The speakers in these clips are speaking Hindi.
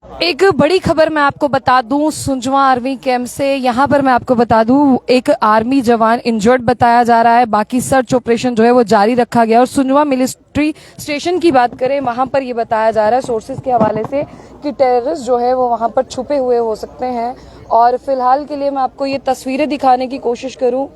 एक बड़ी खबर मैं आपको बता दूं सुंजवा आर्मी कैंप से। यहां पर मैं आपको बता दूं एक आर्मी जवान इंजर्ड बताया जा रहा है। बाकी सर्च ऑपरेशन जो है वो जारी रखा गया। और सुंजवा मिलिट्री स्टेशन की बात करें, वहां पर ये बताया जा रहा है सोर्सेज के हवाले से कि टेररिस्ट जो है वो वहां पर छुपे हुए हो सकते हैं। और फिलहाल के लिए मैं आपको ये तस्वीरें दिखाने की कोशिश करूं,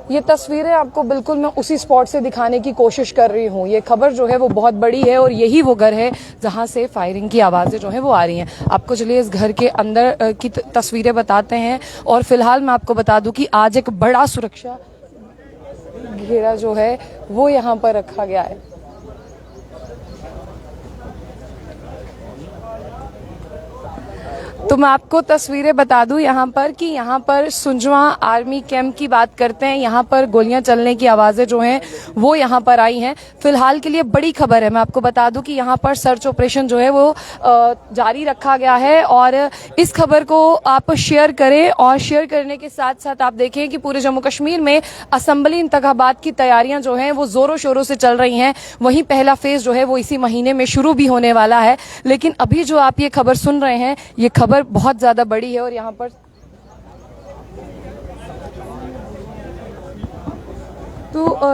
ये तस्वीरें आपको बिल्कुल मैं उसी स्पॉट से दिखाने की कोशिश कर रही हूँ। ये खबर जो है वो बहुत बड़ी है और यही वो घर है जहां से फायरिंग की आवाजें जो है वो आ रही हैं। आपको चलिए इस घर के अंदर की तस्वीरें बताते हैं। और फिलहाल मैं आपको बता दूं कि आज एक बड़ा सुरक्षा घेरा जो है वो यहाँ पर रखा गया है। तो मैं आपको तस्वीरें बता दूं यहाँ पर कि यहाँ पर सुंजवा आर्मी कैंप की बात करते हैं। यहाँ पर गोलियां चलने की आवाजें जो हैं वो यहाँ पर आई हैं। फिलहाल के लिए बड़ी खबर है, मैं आपको बता दूं कि यहाँ पर सर्च ऑपरेशन जो है वो जारी रखा गया है। और इस खबर को आप शेयर करें और शेयर करने के साथ साथ आप देखें कि पूरे जम्मू कश्मीर में असेंबली इंतखाबात की तैयारियां जो हैं वो जोरों शोरों से चल रही हैं। वहीं पहला फेज जो है वो इसी महीने में शुरू भी होने वाला है। लेकिन अभी जो आप ये खबर सुन रहे हैं ये खबर बहुत ज्यादा बड़ी है। और यहाँ पर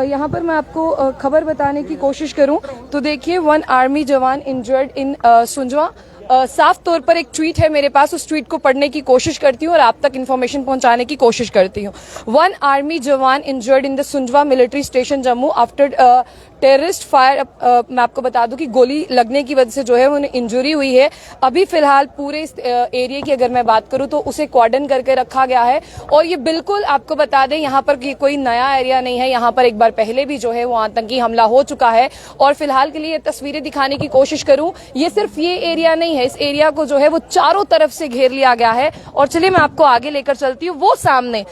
यहाँ पर मैं आपको खबर बताने की कोशिश करूं तो देखिए, 1 आर्मी जवान इंजर्ड इन सुंजवा। साफ तौर पर एक ट्वीट है मेरे पास, उस ट्वीट को पढ़ने की कोशिश करती हूँ और आप तक इन्फॉर्मेशन पहुंचाने की कोशिश करती हूँ। 1 आर्मी जवान injured in the Sunjuwan military station Jammu after terrorist fire. मैं आपको बता दूं कि गोली लगने की वजह से जो है उन्हें इंजरी हुई है। अभी फिलहाल पूरे इस एरिया की अगर मैं बात करूं तो उसे कॉर्डन करके रखा गया है। और ये बिल्कुल आपको बता दें यहाँ पर कोई नया एरिया नहीं है। यहाँ पर एक बार पहले भी जो है वो आतंकी हमला हो चुका है। और फिलहाल के लिए ये तस्वीरें दिखाने की कोशिश करूं, ये सिर्फ ये एरिया नहीं है, इस एरिया को जो है वो चारों तरफ से घेर लिया गया है। और चलिए मैं आपको आगे लेकर चलती हूँ। वो सामने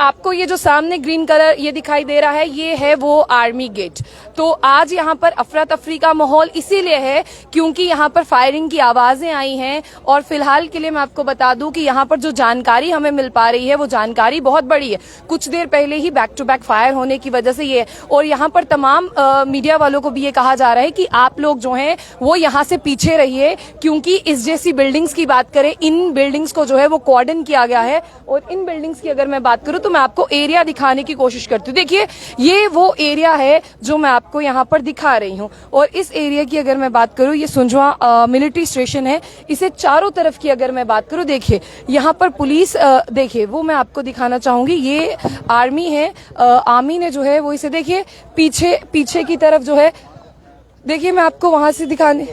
आपको ये जो सामने ग्रीन कलर ये दिखाई दे रहा है, ये है वो आर्मी गेट। तो आज यहाँ पर अफरा तफरी का माहौल इसीलिए है क्योंकि यहाँ पर फायरिंग की आवाजें आई हैं। और फिलहाल के लिए मैं आपको बता दूं कि यहाँ पर जो जानकारी हमें मिल पा रही है वो जानकारी बहुत बड़ी है। कुछ देर पहले ही बैक टू बैक फायर होने की वजह से ये, और यहाँ पर तमाम मीडिया वालों को भी ये कहा जा रहा है कि आप लोग जो हैं वो यहाँ से पीछे रहिए, क्योंकि इस जैसी बिल्डिंग्स की बात करें, इन बिल्डिंग्स को जो है वो कॉर्डन किया गया है। और इन बिल्डिंग्स की अगर मैं बात करूं तो मैं आपको एरिया दिखाने की कोशिश करती हूँ। देखिए, ये वो एरिया है जो मैं आपको यहाँ पर दिखा रही हूँ। और इस एरिया की अगर मैं बात करूँ, ये सुंजवा मिलिट्री स्टेशन है। इसे चारों तरफ की अगर मैं बात करूँ, देखिए यहाँ पर पुलिस, देखिए वो मैं आपको दिखाना चाहूंगी। ये आर्मी है, आर्मी ने जो है वो इसे देखिए पीछे की तरफ जो है, देखिए मैं आपको वहां से दिखाने,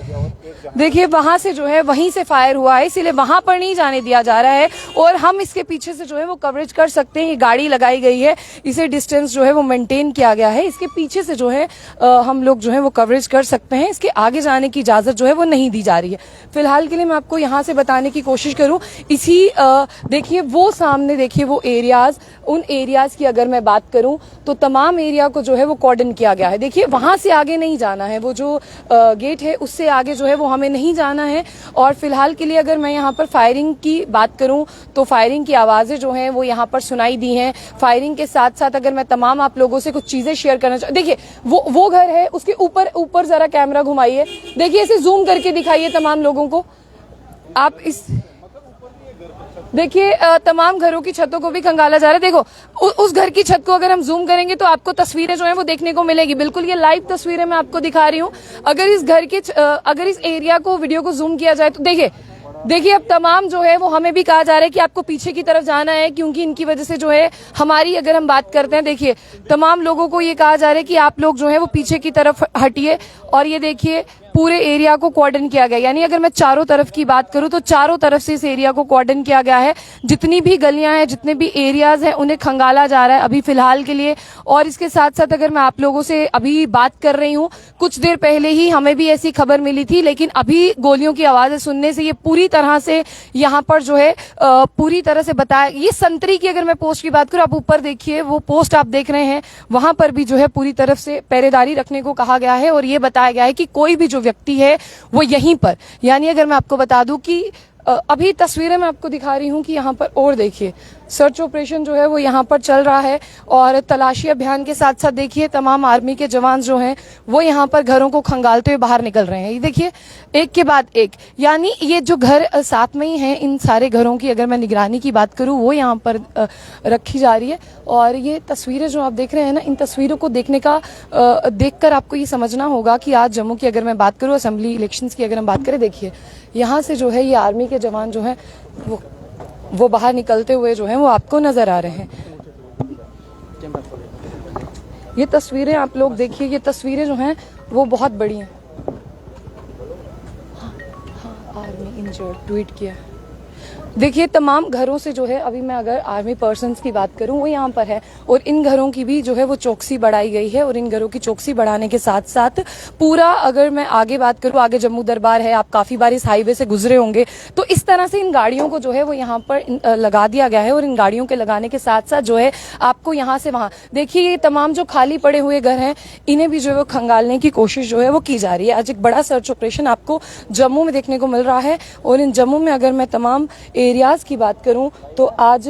देखिए वहां से जो है वहीं से फायर हुआ है, इसीलिए वहां पर नहीं जाने दिया जा रहा है। और हम इसके पीछे से जो है वो कवरेज कर सकते हैं। ये गाड़ी लगाई गई है, इसे डिस्टेंस जो है वो मेंटेन किया गया है। इसके पीछे से जो है हम लोग जो है वो कवरेज कर सकते हैं। इसके आगे जाने की इजाजत जो है वो नहीं दी जा रही है। फिलहाल के लिए मैं आपको यहाँ से बताने की कोशिश करूँ, इसी देखिए वो सामने देखिए वो एरियाज, उन एरियाज की अगर मैं बात करूँ तो तमाम एरिया को जो है वो कॉर्डन किया गया है। देखिए वहां से आगे नहीं जाना है, वो जो गेट है उससे आगे जो है वो हमें नहीं जाना है। और फिलहाल के लिए अगर मैं यहाँ पर फायरिंग की बात करूं तो फायरिंग की आवाजें जो हैं वो यहाँ पर सुनाई दी हैं। फायरिंग के साथ साथ अगर मैं तमाम आप लोगों से कुछ चीजें शेयर करना चाहूँ, देखिए वो घर है, उसके ऊपर जरा कैमरा घुमाइए, देखिए इसे जूम करके दिखाइए तमाम लोगों को। आप इस देखिए तमाम घरों की छतों को भी खंगाला जा रहा है। देखो उस घर की छत को अगर हम जूम करेंगे तो आपको तस्वीरें जो हैं वो देखने को मिलेगी। बिल्कुल ये लाइव तस्वीरें मैं आपको दिखा रही हूँ। अगर इस घर के अगर इस एरिया को, वीडियो को जूम किया जाए तो देखिए अब तमाम जो है वो हमें भी कहा जा रहा है कि आपको पीछे की तरफ जाना है, क्योंकि इनकी वजह से जो है हमारी, अगर हम बात करते हैं, देखिए तमाम लोगों को ये कहा जा रहा है कि आप लोग जो है वो पीछे की तरफ हटिए। और ये देखिए पूरे एरिया को कॉर्डन किया गया, यानी अगर मैं चारों तरफ की बात करूं तो चारों तरफ से इस एरिया को कॉर्डन किया गया है। जितनी भी गलियां हैं, जितने भी एरियाज हैं, उन्हें खंगाला जा रहा है अभी फिलहाल के लिए। और इसके साथ साथ अगर मैं आप लोगों से अभी बात कर रही हूं, कुछ देर पहले ही हमें भी ऐसी खबर मिली थी, लेकिन अभी गोलियों की आवाजें सुनने से ये पूरी तरह से यहाँ पर जो है पूरी तरह से बताया। ये संतरी की अगर मैं पोस्ट की बात करूं, आप ऊपर देखिए वो पोस्ट आप देख रहे हैं, वहां पर भी जो है पूरी तरफ से पहरेदारी रखने को कहा गया है। और ये बताया गया है कि कोई भी जो व्यक्ति है वो यहीं पर, यानी अगर मैं आपको बता दूं कि अभी तस्वीरें मैं आपको दिखा रही हूं कि यहाँ पर, और देखिए सर्च ऑपरेशन जो है वो यहाँ पर चल रहा है और तलाशी अभियान के साथ साथ देखिए तमाम आर्मी के जवान जो हैं वो यहाँ पर घरों को खंगालते हुए बाहर निकल रहे हैं। ये देखिए एक के बाद एक, यानी ये जो घर साथ में ही हैं, इन सारे घरों की अगर मैं निगरानी की बात करूँ वो यहाँ पर रखी जा रही है। और ये तस्वीरें जो आप देख रहे हैं ना, इन तस्वीरों को देखकर आपको ये समझना होगा कि आज जम्मू की अगर मैं बात करूँ, असेंबली इलेक्शंस की अगर हम बात करें, देखिए यहाँ से जो है ये आर्मी के जवान जो हैं वो बाहर निकलते हुए जो हैं वो आपको नजर आ रहे हैं। ये तस्वीरें आप लोग देखिए, ये तस्वीरें जो हैं वो बहुत बड़ी हैं। हाँ, आर्मी इंजर्ड ट्वीट किया। देखिए तमाम घरों से जो है, अभी मैं अगर आर्मी पर्सन्स की बात करूं वो यहाँ पर है और इन घरों की भी जो है वो चौकसी बढ़ाई गई है। और इन घरों की चौकसी बढ़ाने के साथ साथ पूरा, अगर मैं आगे बात करूं, आगे जम्मू दरबार है, आप काफी बार इस हाईवे से गुजरे होंगे, तो इस तरह से इन गाड़ियों को जो है वो यहाँ पर लगा दिया गया है। और इन गाड़ियों के लगाने के साथ साथ जो है आपको यहाँ से वहां देखिए ये तमाम जो खाली पड़े हुए घर हैं इन्हें भी जो है वो खंगालने की कोशिश जो है वो की जा रही है। आज एक बड़ा सर्च ऑपरेशन आपको जम्मू में देखने को मिल रहा है। और इन जम्मू में अगर मैं तमाम एरियाज की बात करूं तो आज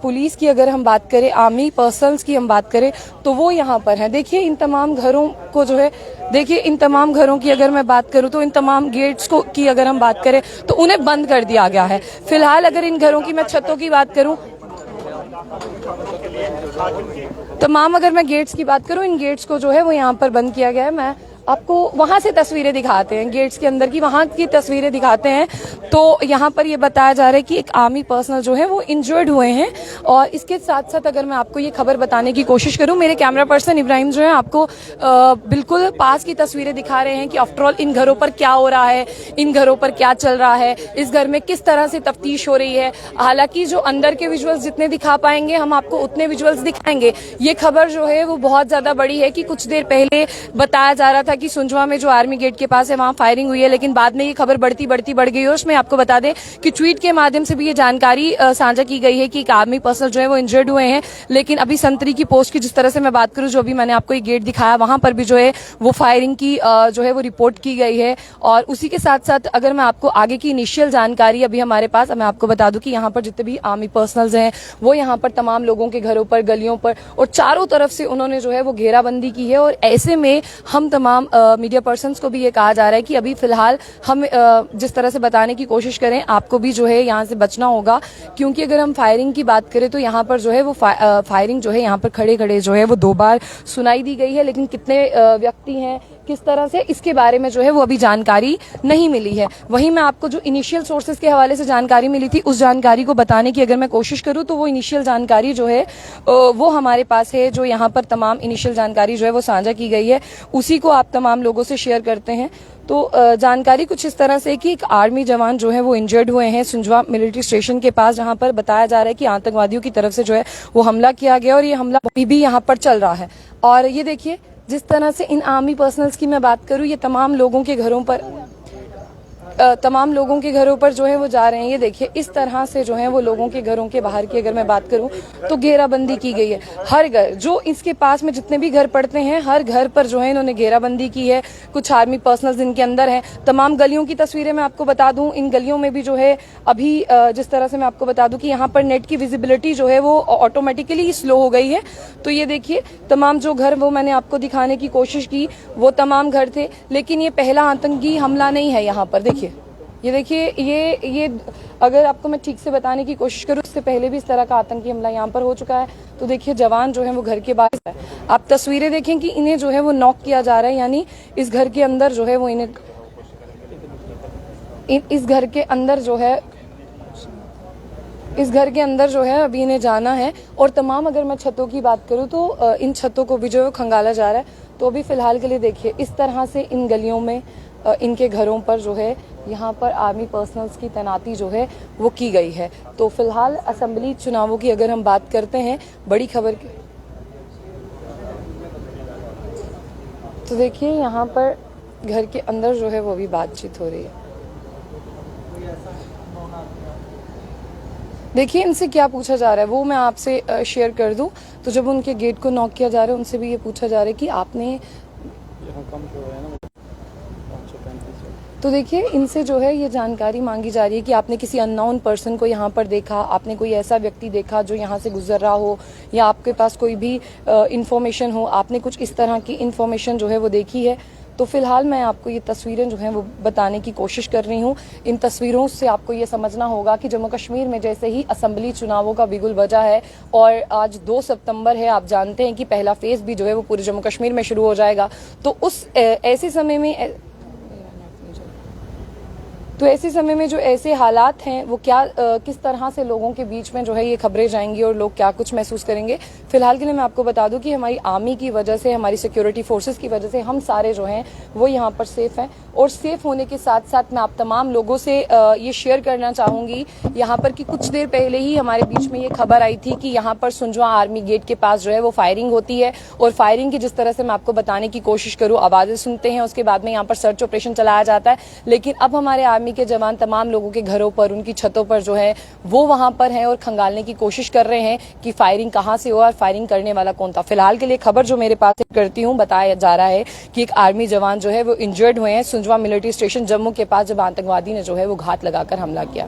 पुलिस की अगर हम बात करें, आर्मी पर्सनल्स की हम बात करें तो वो यहाँ पर हैं। देखिए इन तमाम घरों को जो है, देखिए इन तमाम घरों की अगर मैं बात करूं तो इन तमाम गेट्स को की अगर हम बात करें तो उन्हें बंद कर दिया गया है। फिलहाल अगर इन घरों की मैं छतों की बात करूं, तमाम अगर मैं गेट्स की बात करूं, इन गेट्स को जो है वो यहाँ पर बंद किया गया है। मैं आपको वहां से तस्वीरें दिखाते हैं, गेट्स के अंदर की वहां की तस्वीरें दिखाते हैं। तो यहाँ पर ये बताया जा रहा है कि एक आर्मी पर्सनल जो है वो इंजर्ड हुए हैं। और इसके साथ साथ अगर मैं आपको ये खबर बताने की कोशिश करूं, मेरे कैमरा पर्सन इब्राहिम जो है आपको बिल्कुल पास की तस्वीरें दिखा रहे हैं कि आफ्टरऑल इन घरों पर क्या हो रहा है, इन घरों पर क्या चल रहा है, इस घर में किस तरह से तफ्तीश हो रही है। हालांकि जो अंदर के विजुअल्स जितने दिखा पाएंगे हम आपको उतने विजुअल्स दिखाएंगे। ये खबर जो है वो बहुत ज्यादा बड़ी है कि कुछ देर पहले बताया जा रहा था कि सुंजवा में जो आर्मी गेट के पास है वहां फायरिंग हुई है, लेकिन बाद में ये खबर बढ़ती बढ़ गई। और उसमें आपको बता दें कि ट्वीट के माध्यम से भी ये जानकारी साझा की गई है कि एक आर्मी पर्सनल जो है वो इंजर्ड हुए हैं। लेकिन अभी संतरी की पोस्ट की जिस तरह से मैं बात करूं, जो अभी मैंने आपको एक गेट दिखाया वहां पर भी जो है वो फायरिंग की जो है वो रिपोर्ट की गई है। और उसी के साथ साथ अगर मैं आपको आगे की इनिशियल जानकारी अभी हमारे पास, मैं आपको बता दूं कि यहाँ पर जितने भी आर्मी पर्सनल्स हैं वो यहाँ पर तमाम लोगों के घरों पर, गलियों पर और चारों तरफ से उन्होंने जो है वो घेराबंदी की है। और ऐसे में हम तमाम मीडिया पर्सन्स को भी ये कहा जा रहा है कि अभी फिलहाल हम जिस तरह से बताने की कोशिश करें, आपको भी जो है यहाँ से बचना होगा। क्योंकि अगर हम फायरिंग की बात करें तो यहाँ पर जो है वो फायरिंग जो है यहाँ पर खड़े खड़े जो है वो 2 बार सुनाई दी गई है। लेकिन कितने व्यक्ति हैं, किस तरह से, इसके बारे में जो है वो अभी जानकारी नहीं मिली है। वहीं मैं आपको जो इनिशियल सोर्सेज के हवाले से जानकारी मिली थी उस जानकारी को बताने की अगर मैं कोशिश करूं तो वो इनिशियल जानकारी जो है वो हमारे पास है। जो यहाँ पर तमाम इनिशियल जानकारी जो है वो साझा की गई है उसी को आप तमाम लोगों से शेयर करते हैं। तो जानकारी कुछ इस तरह से कि एक आर्मी जवान जो है वो इंजर्ड हुए हैं सुंजवा मिलिट्री स्टेशन के पास, जहां पर बताया जा रहा है कि आतंकवादियों की तरफ से जो है वो हमला किया गया और ये हमला अभी भी यहाँ पर चल रहा है। और ये देखिए जिस तरह से इन आर्मी पर्सनल्स की मैं बात करूं, ये तमाम लोगों के घरों पर जो है वो जा रहे हैं। ये देखिए इस तरह से जो है वो लोगों के घरों के बाहर की अगर मैं बात करूं तो घेराबंदी की गई है। हर घर, जो इसके पास में जितने भी घर पड़ते हैं, हर घर पर जो है इन्होंने घेराबंदी की है। कुछ आर्मी पर्सनल्स इनके अंदर हैं। तमाम गलियों की तस्वीरें मैं आपको बता दूं, इन गलियों में भी जो है अभी जिस तरह से मैं आपको बता दूं कि यहाँ पर नेट की विजिबिलिटी जो है वो ऑटोमेटिकली स्लो हो गई है। तो ये देखिए तमाम जो घर वो मैंने आपको दिखाने की कोशिश की, वो तमाम घर थे। लेकिन ये पहला आतंकी हमला नहीं है यहाँ पर। देखिए ये देखिए ये अगर आपको मैं ठीक से बताने की कोशिश करूं, इससे पहले भी इस तरह का आतंकी हमला यहाँ पर हो चुका है। तो देखिए जवान जो है वो घर के बाहर है। आप तस्वीरें देखें कि इन्हें जो है वो नॉक किया जा रहा है, यानी इस घर के अंदर जो है वो इन्हें इस घर के अंदर जो है अभी इन्हें जाना है। और तमाम अगर मैं छतों की बात करूं तो इन छतों को भी जो है खंगाला जा रहा है। तो अभी फिलहाल के लिए देखिए इस तरह से इन गलियों में इनके घरों पर जो है यहाँ पर आर्मी पर्सनल्स की तैनाती जो है वो की गई है। तो फिलहाल असेंबली चुनावों की अगर हम बात करते हैं, बड़ी खबर की, तो देखिए यहाँ पर घर के अंदर जो है वो भी बातचीत हो रही है। देखिए इनसे क्या पूछा जा रहा है वो मैं आपसे शेयर कर दूं। तो जब उनके गेट को नॉक किया जा रहा है, उनसे भी ये पूछा जा रहा है कि आपने तो देखिए, इनसे जो है ये जानकारी मांगी जा रही है कि आपने किसी अननोन पर्सन को यहाँ पर देखा, आपने कोई ऐसा व्यक्ति देखा जो यहाँ से गुजर रहा हो, या आपके पास कोई भी इंफॉर्मेशन हो, आपने कुछ इस तरह की इंफॉर्मेशन जो है वो देखी है। तो फिलहाल मैं आपको ये तस्वीरें जो हैं वो बताने की कोशिश कर रही हूँ। इन तस्वीरों से आपको ये समझना होगा कि जम्मू कश्मीर में जैसे ही असेंबली चुनावों का बिगुल बजा है और आज 2 सितंबर है, आप जानते हैं कि पहला फेज भी जो है वो पूरे जम्मू कश्मीर में शुरू हो जाएगा। तो उस ऐसे समय में ऐसे समय में जो ऐसे हालात हैं वो क्या किस तरह से लोगों के बीच में जो है ये खबरें जाएंगी और लोग क्या कुछ महसूस करेंगे। फिलहाल के लिए मैं आपको बता दूं कि हमारी आर्मी की वजह से, हमारी सिक्योरिटी फोर्सेस की वजह से हम सारे जो हैं वो यहाँ पर सेफ हैं। और सेफ होने के साथ साथ मैं आप तमाम लोगों से ये शेयर करना चाहूंगी यहाँ पर कि कुछ देर पहले ही हमारे बीच में ये खबर आई थी कि यहाँ पर सुंजवा आर्मी गेट के पास जो है वो फायरिंग होती है। और फायरिंग की जिस तरह से मैं आपको बताने की कोशिश करूँ, आवाजें सुनते हैं, उसके बाद में यहाँ पर सर्च ऑपरेशन चलाया जाता है। लेकिन अब हमारे आर्मी के जवान तमाम लोगों के घरों पर, उनकी छतों पर जो है वो वहां पर हैं और खंगालने की कोशिश कर रहे हैं कि फायरिंग कहां से हुआ और फायरिंग करने वाला कौन था। फिलहाल के लिए खबर जो मेरे पास करती हूं, बताया जा रहा है कि एक आर्मी जवान जो है वो इंजर्ड हुए हैं सुंजवा मिलिट्री स्टेशन जम्मू के पास, जब आतंकवादी ने जो है वो घात लगाकर हमला किया।